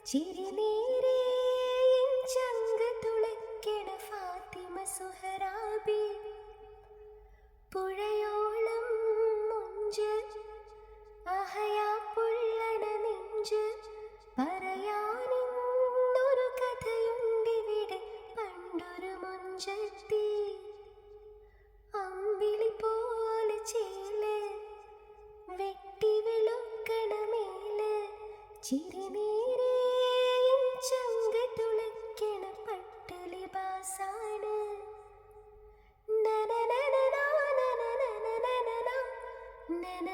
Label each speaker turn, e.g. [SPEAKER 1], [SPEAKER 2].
[SPEAKER 1] ചിരിനീരേ ചങ്ക് തുളയ്ക്കണ ഫാത്തിമ സുഹറാബി പുഴയോളം മുഞ്ച് അഹയാ പുള്ളണ നെഞ്ച് പറയാനിന്നൊരു കഥയുണ്ടിവിടെ പണ്ടൊരു മുഞ്ചത്തി അമ്പിളി പോലെ ചേല് വെട്ടി വെളുക്കണ മേല് ചിരിനീരേ ചങ്ക് തുളയ്ക്കണ പട്ട് ലിബാസാണ് നന